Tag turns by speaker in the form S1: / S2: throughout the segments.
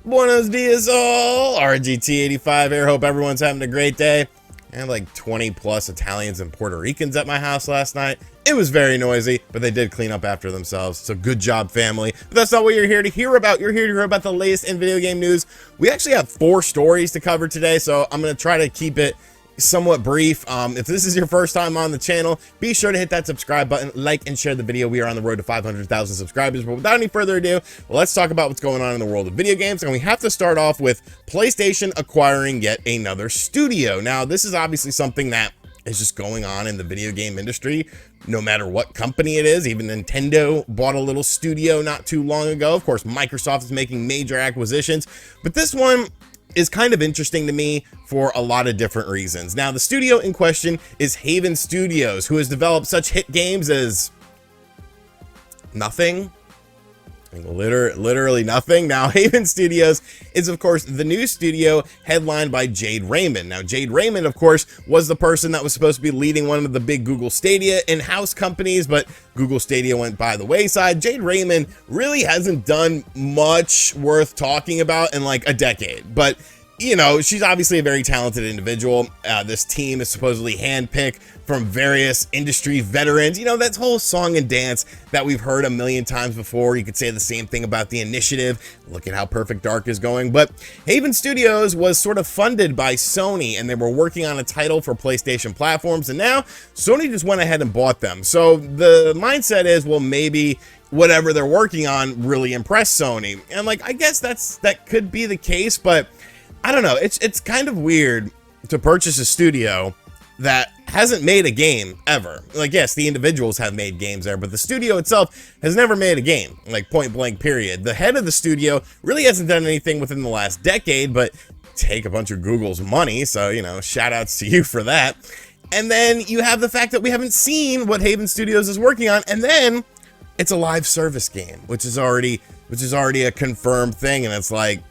S1: Buenos dias all, RGT85 here. Hope everyone's having a great day. I had like 20 plus Italians and Puerto Ricans at my house last night. It was very noisy, but they did clean up after themselves. So good job, family. But that's not what you're here to hear about. You're here to hear about the latest in video game news. We actually have 4 stories to cover today, so I'm going to try to keep it somewhat brief. If this is your first time on the channel, be sure to hit that subscribe button, like and share the video. We are on the road to 500,000 subscribers. But without any further ado, let's talk about what's going on in the world of video games. And we have to start off with PlayStation acquiring yet another studio. Now, this is obviously something that is just going on in the video game industry, no matter what company it is. Even Nintendo bought a little studio not too long ago. Of course, Microsoft is making major acquisitions, but this one is kind of interesting to me for a lot of different reasons. Now, the studio in question is Haven Studios, who has developed such hit games as nothing. Literally nothing. Now, Haven Studios is, of course, the new studio headlined by Jade Raymond. Now, Jade Raymond, of course, was the person that was supposed to be leading one of the big Google Stadia in-house companies, but Google Stadia went by the wayside. Jade Raymond really hasn't done much worth talking about in like a decade, but you know, she's obviously a very talented individual. This team is supposedly handpicked from various industry veterans. You know, that whole song and dance that we've heard a million times before. You could say the same thing about The Initiative. Look at how Perfect Dark is going. But Haven Studios was sort of funded by Sony, and they were working on a title for PlayStation platforms. And now Sony just went ahead and bought them. So the mindset is, well, maybe whatever they're working on really impressed Sony. And like, I guess that could be the case, but I don't know. It's kind of weird to purchase a studio that hasn't made a game ever. Like, yes, the individuals have made games there, but the studio itself has never made a game, like point blank period. The head of the studio really hasn't done anything within the last decade, but take a bunch of Google's money. So, you know, shout outs to you for that. And then you have the fact that we haven't seen what Haven Studios is working on. And then it's a live service game, which is already a confirmed thing. And it's like,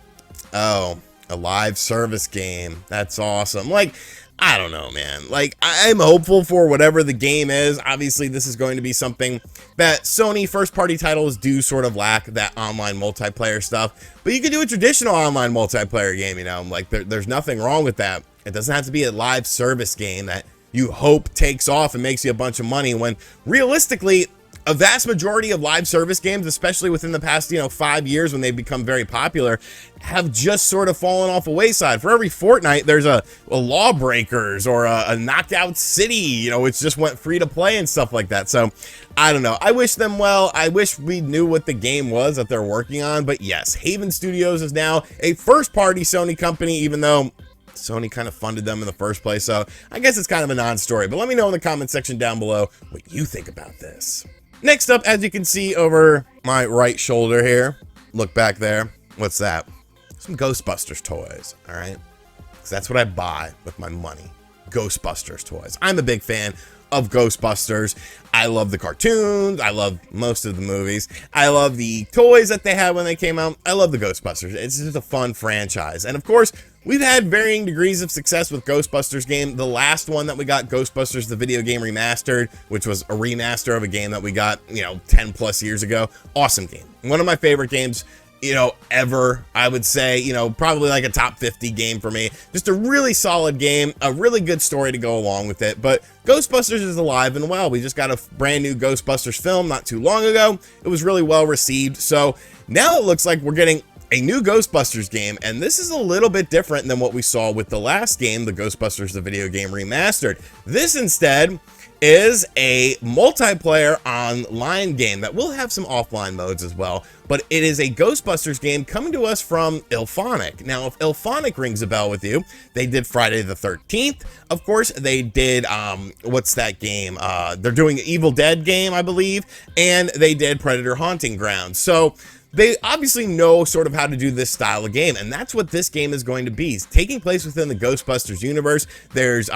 S1: oh, a live service game. That's awesome. Like, I don't know, man. Like, I'm hopeful for whatever the game is. Obviously, this is going to be something that Sony first-party titles do sort of lack, that online multiplayer stuff. But you can do a traditional online multiplayer game, you know. Like, there's nothing wrong with that. It doesn't have to be a live service game that you hope takes off and makes you a bunch of money, when realistically, a vast majority of live service games, especially within the past, 5 years when they've become very popular, have just sort of fallen off a wayside. For every fortnight, there's a Lawbreakers or a Knockout City, which just went free to play and stuff like that. So I don't know. I wish them well. I wish we knew what the game was that they're working on. But yes, Haven Studios is now a first-party Sony company, even though Sony kind of funded them in the first place. So I guess it's kind of a non-story. But let me know in the comment section down below what you think about this. Next up, as you can see over my right shoulder here, look back there. What's that? Some Ghostbusters toys, all right? Because that's what I buy with my money. Ghostbusters toys. I'm a big fan of Ghostbusters. I love the cartoons. I love most of the movies. I love the toys that they had when they came out. I love the Ghostbusters. It's just a fun franchise. And of course, we've had varying degrees of success with Ghostbusters game. The last one that we got, Ghostbusters, the video game remastered, which was a remaster of a game that we got, 10 plus years ago. Awesome game. One of my favorite games, ever. I would say, probably like a top 50 game for me. Just a really solid game, a really good story to go along with it. But Ghostbusters is alive and well. We just got a brand new Ghostbusters film not too long ago. It was really well received. So now it looks like we're getting a new Ghostbusters game, and this is a little bit different than what we saw with the last game, the Ghostbusters the video game remastered. This instead is a multiplayer online game that will have some offline modes as well, but it is a Ghostbusters game coming to us from IllFonic. Now, if IllFonic rings a bell with you, they did Friday the 13th. Of course, they did, what's that game? They're doing an Evil Dead game, I believe, and they did Predator Haunting Grounds. So they obviously know sort of how to do this style of game, and that's what this game is going to be. It's taking place within the Ghostbusters universe. There's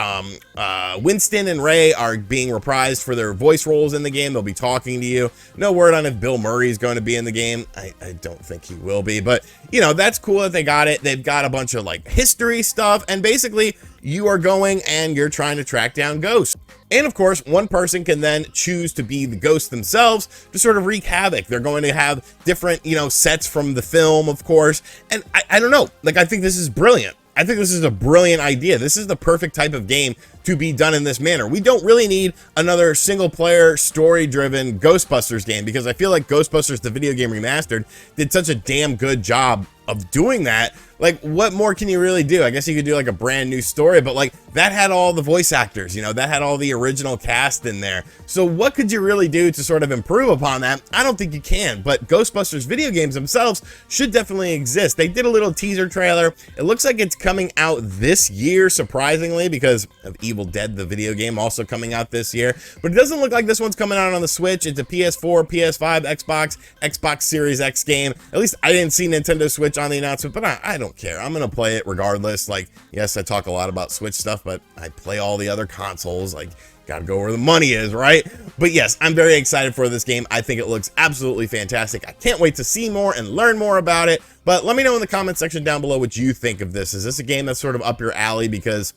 S1: Winston and Ray are being reprised for their voice roles in the game. They'll be talking to you. No word on if Bill Murray is going to be in the game. I don't think he will be, but that's cool that they got it. They've got a bunch of like history stuff, and basically you are going and you're trying to track down ghosts. And of course, one person can then choose to be the ghost themselves to sort of wreak havoc. They're going to have different, sets from the film, of course. And I don't know, like, I think this is brilliant. I think this is a brilliant idea. This is the perfect type of game to be done in this manner. We don't really need another single-player, story-driven Ghostbusters game, because I feel like Ghostbusters, the video game remastered, did such a damn good job of doing that. Like, what more can you really do? I guess you could do like a brand new story, but like that had all the voice actors, that had all the original cast in there. So what could you really do to sort of improve upon that? I don't think you can, but Ghostbusters video games themselves should definitely exist. They did a little teaser trailer. It looks like it's coming out this year, surprisingly, because of Evil Dead, the video game, also coming out this year. But it doesn't look like this one's coming out on the Switch. It's a PS4, PS5, Xbox Series X game. At least I didn't see Nintendo Switch on the announcement, but I don't care. I'm gonna play it regardless. Like, yes, I talk a lot about Switch stuff, but I play all the other consoles. Like, gotta go where the money is, right? But yes, I'm very excited for this game. I think it looks absolutely fantastic. I can't wait to see more and learn more about it. But let me know in the comment section down below what you think of this. Is this a game that's sort of up your alley? Because,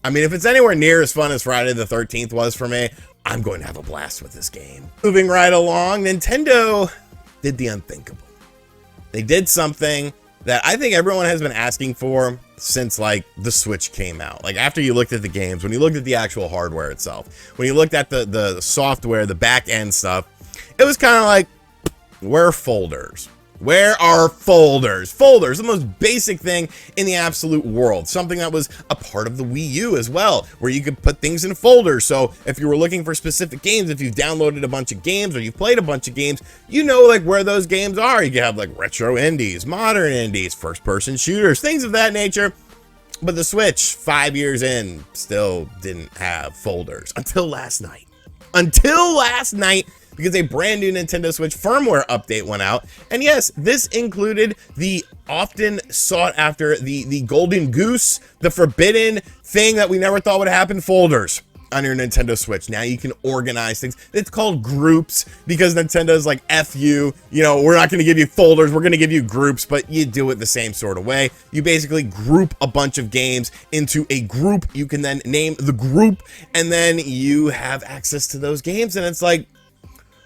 S1: I mean, if it's anywhere near as fun as Friday the 13th was for me, I'm going to have a blast with this game. Moving right along, Nintendo did the unthinkable. They did something that I think everyone has been asking for since like the Switch came out. Like, after you looked at the games, when you looked at the actual hardware itself, when you looked at the software, the back end stuff, it was kind of like, where are folders? Where are folders? Folders, the most basic thing in the absolute world. Something that was a part of the Wii U as well, where you could put things in folders. So if you were looking for specific games, if you've downloaded a bunch of games or you've played a bunch of games, you know like where those games are. You can have like retro indies, modern indies, first-person shooters, things of that nature. But the Switch, 5 years in, still didn't have folders until last night. Because a brand new Nintendo Switch firmware update went out. And yes, this included the often sought after, the golden goose, the forbidden thing that we never thought would happen, folders on your Nintendo Switch. Now you can organize things. It's called groups because Nintendo's like, F you, we're not going to give you folders, we're going to give you groups, but you do it the same sort of way. You basically group a bunch of games into a group. You can then name the group, and then you have access to those games. And it's like,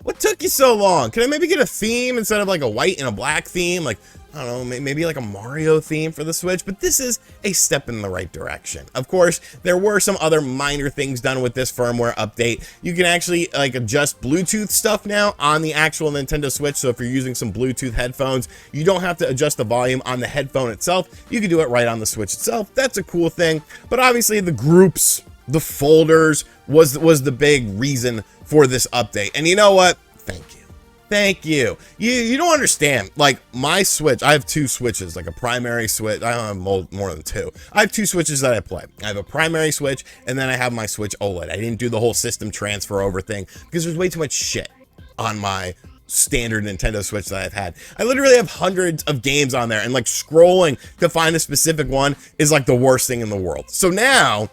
S1: what took you so long? Can I maybe get a theme instead of like a white and a black theme? Like, I don't know, maybe like a Mario theme for the Switch, but this is a step in the right direction. Of course, there were some other minor things done with this firmware update. You can actually like adjust Bluetooth stuff now on the actual Nintendo Switch. So if you're using some Bluetooth headphones, you don't have to adjust the volume on the headphone itself. You can do it right on the Switch itself. That's a cool thing. But obviously the groups, the folders was the big reason for this update. And you know what? Thank you. You don't understand. Like, my Switch, I have two Switches, like a primary Switch. I don't have more than two. I have two Switches that I play. I have a primary Switch, and then I have my Switch OLED. I didn't do the whole system transfer over thing because there's way too much shit on my standard Nintendo Switch that I've had. I literally have hundreds of games on there, and like scrolling to find a specific one is like the worst thing in the world. So now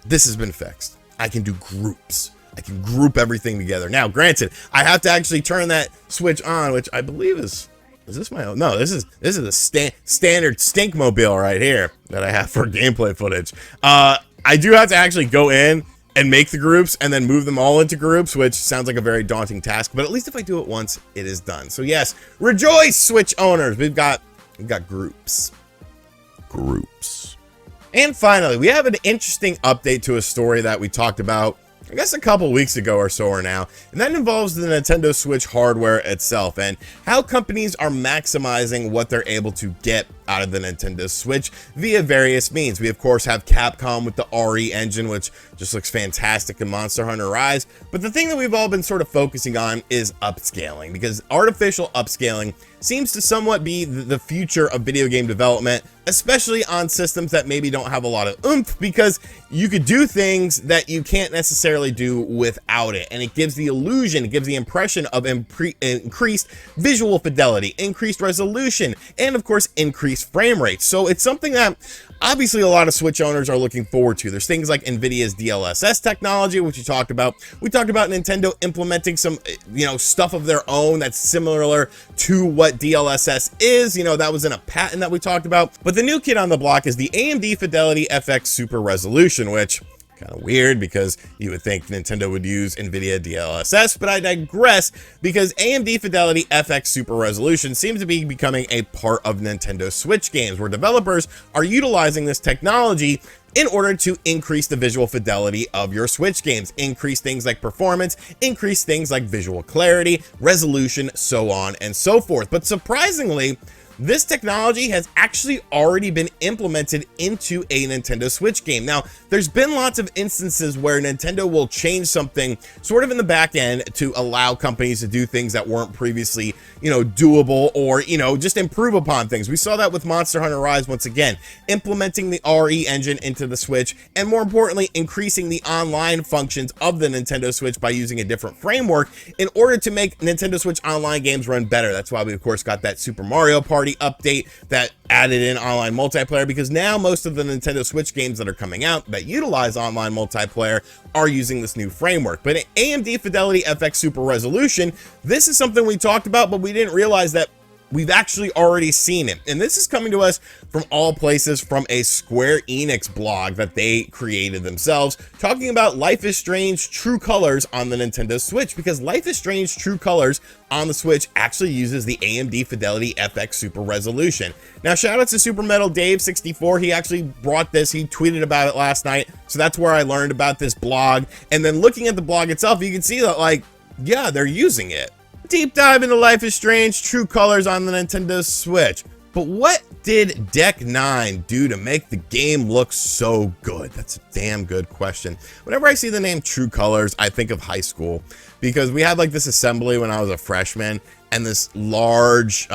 S1: this has been fixed. I can do groups. I can group everything together. Now, granted, I have to actually turn that Switch on, which I believe is this my own? No, this is a standard Stinkmobile right here that I have for gameplay footage. I do have to actually go in and make the groups and then move them all into groups, which sounds like a very daunting task, but at least if I do it once, it is done. So yes, rejoice, Switch owners. We've got groups. And finally, we have an interesting update to a story that we talked about, I guess, a couple weeks ago or so or now, and that involves the Nintendo Switch hardware itself and how companies are maximizing what they're able to get out of the Nintendo Switch via various means. We of course have Capcom with the RE engine, which just looks fantastic in Monster Hunter Rise, but the thing that we've all been sort of focusing on is upscaling, because artificial upscaling seems to somewhat be the future of video game development, especially on systems that maybe don't have a lot of oomph, because you could do things that you can't necessarily do without it, and it gives the illusion, it gives the impression of increased visual fidelity, increased resolution, and of course increased frame rates. So it's something that obviously a lot of Switch owners are looking forward to. There's things like NVIDIA's DLSS technology, which we talked about. We talked about Nintendo implementing some, stuff of their own that's similar to what DLSS is. That was in a patent that we talked about. But the new kid on the block is the AMD Fidelity FX Super Resolution, which Kind of weird because you would think Nintendo would use NVIDIA DLSS, but I digress because AMD Fidelity FX Super Resolution seems to be becoming a part of Nintendo Switch games, where developers are utilizing this technology in order to increase the visual fidelity of your Switch games, increase things like performance, increase things like visual clarity, resolution, so on and so forth. But surprisingly, this technology has actually already been implemented into a Nintendo Switch game. Now, there's been lots of instances where Nintendo will change something sort of in the back end to allow companies to do things that weren't previously, doable, or, just improve upon things. We saw that with Monster Hunter Rise once again, implementing the RE engine into the Switch, and more importantly, increasing the online functions of the Nintendo Switch by using a different framework in order to make Nintendo Switch online games run better. That's why we, of course, got that Super Mario Party update that added in online multiplayer, because now most of the Nintendo Switch games that are coming out that utilize online multiplayer are using this new framework. But AMD Fidelity FX Super Resolution, this is something we talked about, but we didn't realize that we've actually already seen it. And this is coming to us from all places, from a Square Enix blog that they created themselves, talking about Life is Strange True Colors on the Nintendo Switch, because Life is Strange True Colors on the Switch actually uses the AMD Fidelity FX Super Resolution. Now, shout out to Super Metal Dave 64. He actually brought this. He tweeted about it last night. So that's where I learned about this blog. And then looking at the blog itself, you can see that, yeah, they're using it. Deep dive into Life is Strange True Colors on the Nintendo Switch. But what did Deck 9 do to make the game look so good? That's a damn good question. Whenever I see the name True Colors, I think of high school, because we had this assembly when I was a freshman, and this large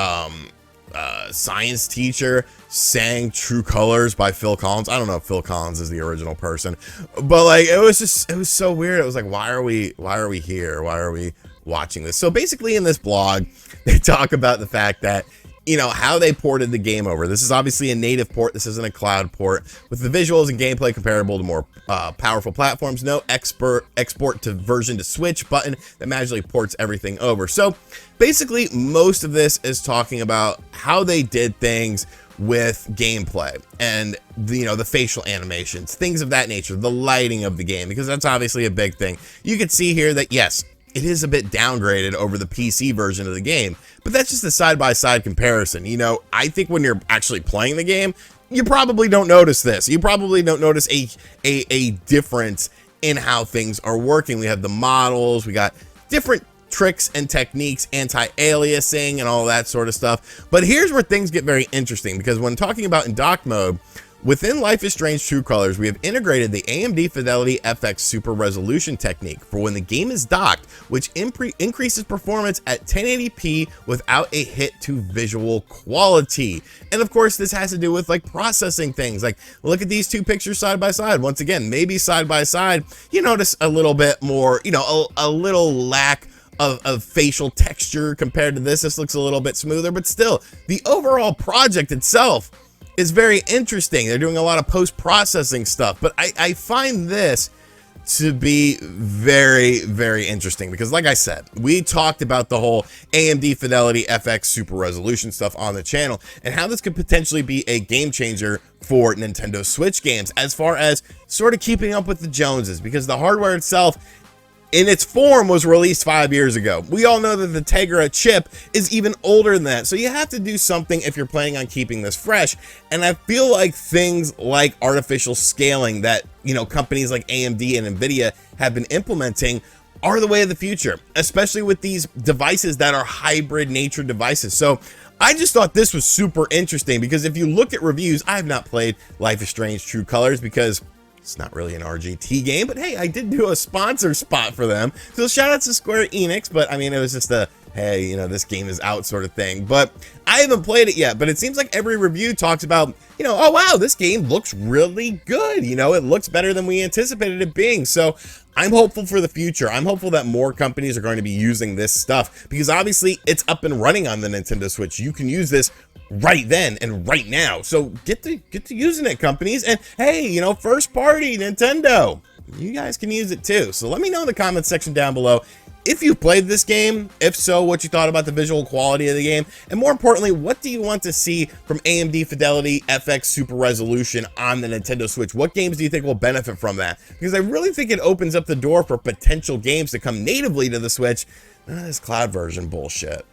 S1: science teacher sang True Colors by Phil Collins. I don't know if Phil Collins is the original person, but it was so weird. It was why are we here? Why are we watching this? So basically in this blog, they talk about the fact that, how they ported the game over. This is obviously a native port. This isn't a cloud port. With the visuals and gameplay comparable to more powerful platforms, no export to version to Switch button that magically ports everything over. So basically, most of this is talking about how they did things with gameplay and the facial animations, things of that nature, the lighting of the game, because that's obviously a big thing. You can see here that, yes, it is a bit downgraded over the PC version of the game, but that's just a side-by-side comparison. I think when you're actually playing the game, you probably don't notice this. You probably don't notice a difference in how things are working. We have the models, we got different tricks and techniques, anti-aliasing and all that sort of stuff. But here's where things get very interesting, because when talking about in dock mode, within Life is Strange True Colors, we have integrated the AMD Fidelity FX Super Resolution technique for when the game is docked, which increases performance at 1080p without a hit to visual quality. And of course, this has to do with processing things. Look at these two pictures side by side. Once again, maybe side by side, you notice a little bit more, a little lack of facial texture compared to this. This looks a little bit smoother, but still, the overall project itself is very interesting. They're doing a lot of post-processing stuff, but I find this to be very, very interesting, because like I said, we talked about the whole AMD Fidelity FX Super Resolution stuff on the channel, and how this could potentially be a game changer for Nintendo Switch games, as far as sort of keeping up with the Joneses, because the hardware itself in its form was released 5 years ago. We all know that the Tegra chip is even older than that. So you have to do something if you're planning on keeping this fresh. And I feel like things like artificial scaling that, companies like AMD and NVIDIA have been implementing are the way of the future, especially with these devices that are hybrid nature devices. So I just thought this was super interesting, because if you look at reviews, I have not played Life is Strange True Colors because it's not really an RGT game, but hey, I did do a sponsor spot for them. So shout out to Square Enix, but I mean, it was just a, hey, this game is out sort of thing. But I haven't played it yet, but it seems like every review talks about, oh wow, this game looks really good. It looks better than we anticipated it being. So I'm hopeful for the future. I'm hopeful that more companies are going to be using this stuff, because obviously it's up and running on the Nintendo Switch. You can use this right then and right now. So get to using it, companies. And hey, first party Nintendo, you guys can use it too. So let me know in the comments section down below if you've played this game, if so, what you thought about the visual quality of the game, and more importantly, what do you want to see from AMD Fidelity FX Super Resolution on the Nintendo Switch? What games do you think will benefit from that? Because I really think it opens up the door for potential games to come natively to the Switch. None of this cloud version bullshit.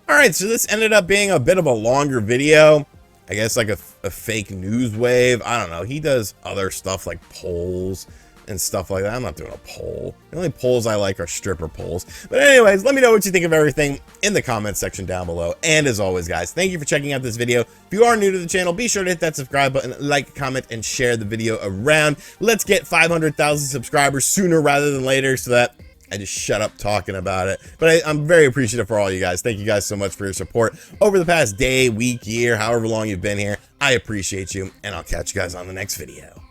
S1: All right, so this ended up being a bit of a longer video. I guess like a fake news wave. I don't know. He does other stuff like polls and stuff like that. I'm not doing a poll. The only polls I like are stripper polls. But anyways, let me know what you think of everything in the comments section down below. And as always, guys, thank you for checking out this video. If you are new to the channel, be sure to hit that subscribe button, like, comment, and share the video around. Let's get 500,000 subscribers sooner rather than later so that I just shut up talking about it. But I'm very appreciative for all you guys. Thank you guys so much for your support over the past day, week, year, however long you've been here. I appreciate you, and I'll catch you guys on the next video.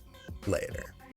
S1: Later.